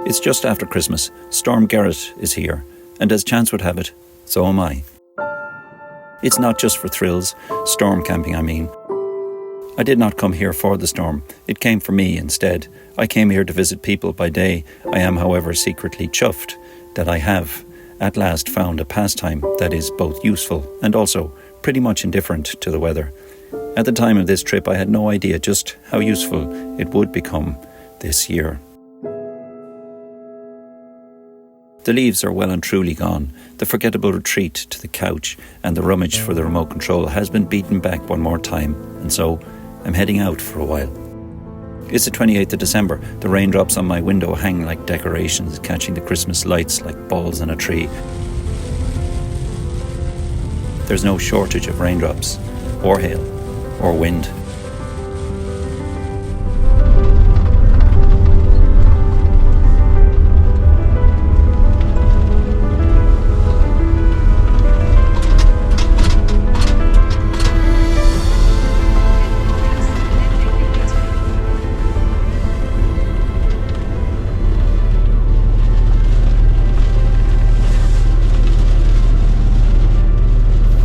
It's just after Christmas. Storm Gerrit is here, and as chance would have it, so am I. It's not just for thrills, storm camping I mean. I did not come here for the storm, it came for me instead. I came here to visit people by day. I am, however, secretly chuffed that I have at last found a pastime that is both useful and also pretty much indifferent to the weather. At the time of this trip, I had no idea just how useful it would become this year. The leaves are well and truly gone. The forgettable retreat to the couch and the rummage for the remote control has been beaten back one more time, and so I'm heading out for a while. It's the 28th of December. The raindrops on my window hang like decorations, catching the Christmas lights like balls on a tree. There's no shortage of raindrops, or hail, or wind.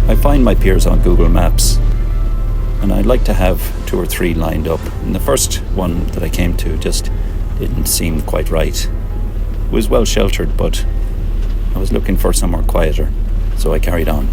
I find my piers on Google Maps, and I'd like to have 2 or 3 lined up. And the first one that I came to just didn't seem quite right. It was well sheltered, but I was looking for somewhere quieter, so I carried on.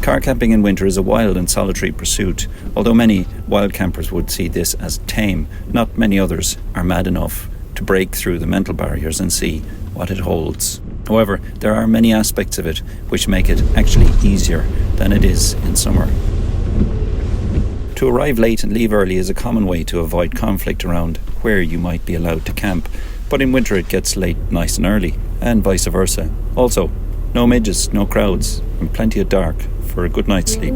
Car camping in winter is a wild and solitary pursuit. Although many wild campers would see this as tame, not many others are mad enough to break through the mental barriers and see what it holds. However, there are many aspects of it which make it actually easier than it is in summer. To arrive late and leave early is a common way to avoid conflict around where you might be allowed to camp, but in winter it gets late nice and early, and vice versa. Also, no midges, no crowds, and plenty of dark for a good night's sleep.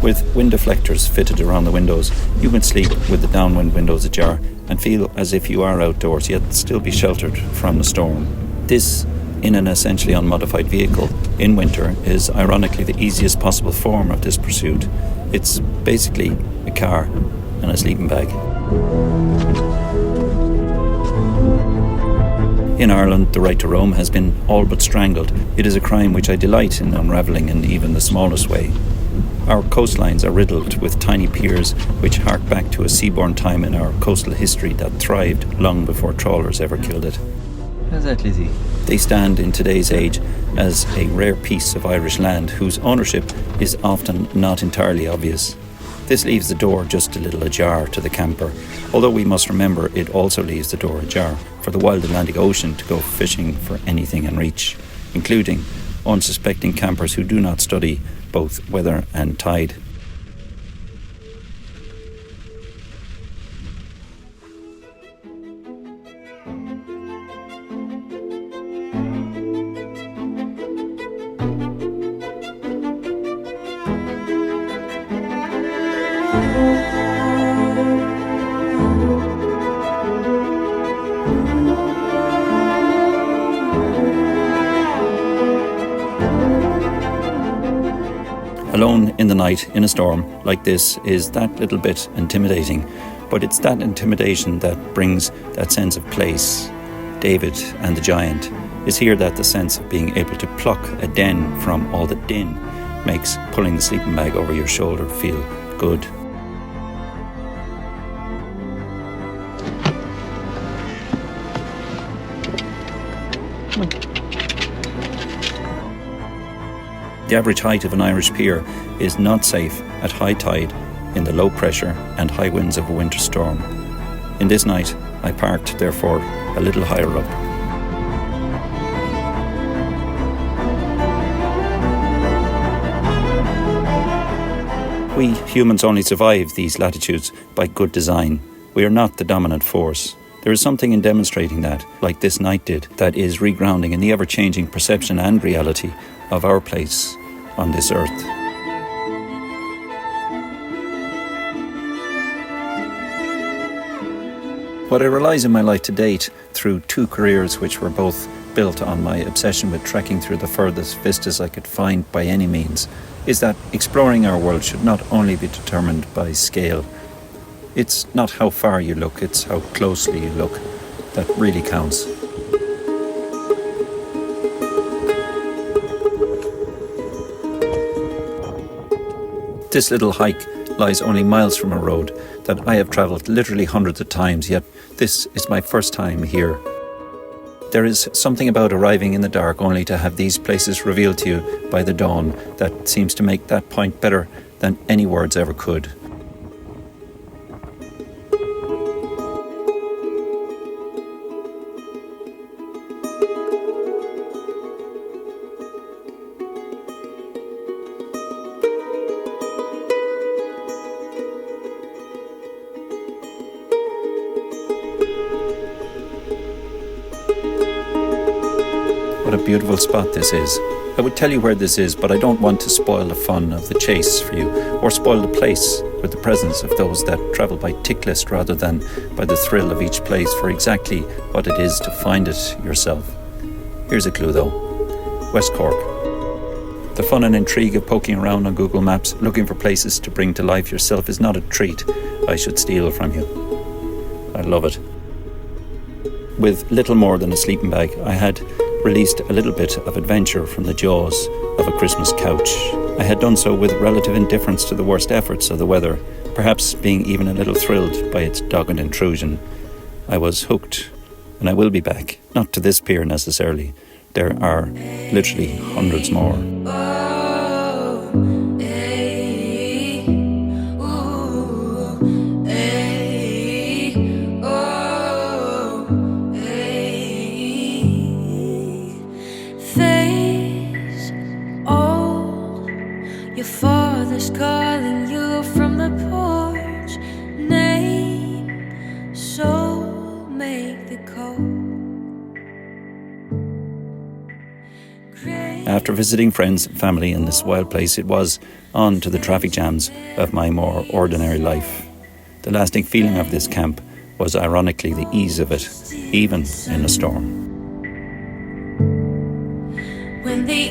With wind deflectors fitted around the windows, you can sleep with the downwind windows ajar and feel as if you are outdoors yet still be sheltered from the storm. This, in an essentially unmodified vehicle, in winter is ironically the easiest possible form of this pursuit. It's basically a car and a sleeping bag. In Ireland, the right to roam has been all but strangled. It is a crime which I delight in unravelling in even the smallest way. Our coastlines are riddled with tiny piers which hark back to a seaborne time in our coastal history that thrived long before trawlers ever killed it. How's that, Lizzie? They stand in today's age as a rare piece of Irish land whose ownership is often not entirely obvious. This leaves the door just a little ajar to the camper, although we must remember it also leaves the door ajar for the wild Atlantic Ocean to go fishing for anything in reach, including unsuspecting campers who do not study both weather and tide. Alone in the night in a storm like this is that little bit intimidating, but it's that intimidation that brings that sense of place. David and the giant is here that the sense of being able to pluck a den from all the din makes pulling the sleeping bag over your shoulder feel good. The average height of an Irish pier is not safe at high tide in the low pressure and high winds of a winter storm. In this night, I parked, therefore, a little higher up. We humans only survive these latitudes by good design. We are not the dominant force. There is something in demonstrating that, like this night did, that is regrounding in the ever-changing perception and reality of our place on this earth. What I realise in my life to date, through 2 careers which were both built on my obsession with trekking through the furthest vistas I could find by any means, is that exploring our world should not only be determined by scale. It's not how far you look, it's how closely you look that really counts. This little hike lies only miles from a road that I have travelled literally hundreds of times, yet this is my first time here. There is something about arriving in the dark only to have these places revealed to you by the dawn that seems to make that point better than any words ever could. What a beautiful spot this is. I would tell you where this is, but I don't want to spoil the fun of the chase for you, or spoil the place with the presence of those that travel by tick list rather than by the thrill of each place for exactly what it is to find it yourself. Here's a clue though. West Cork. The fun and intrigue of poking around on Google Maps, looking for places to bring to life yourself is not a treat I should steal from you. I love it. With little more than a sleeping bag, I had released a little bit of adventure from the jaws of a Christmas couch. I had done so with relative indifference to the worst efforts of the weather, perhaps being even a little thrilled by its dogged intrusion. I was hooked, and I will be back, not to this pier necessarily. There are literally hundreds more. Your father's calling you from the porch. Name, so make the call. After visiting friends and family in this wild place, it was on to the traffic jams of my more ordinary life. The lasting feeling of this camp was ironically the ease of it, even in a storm. When the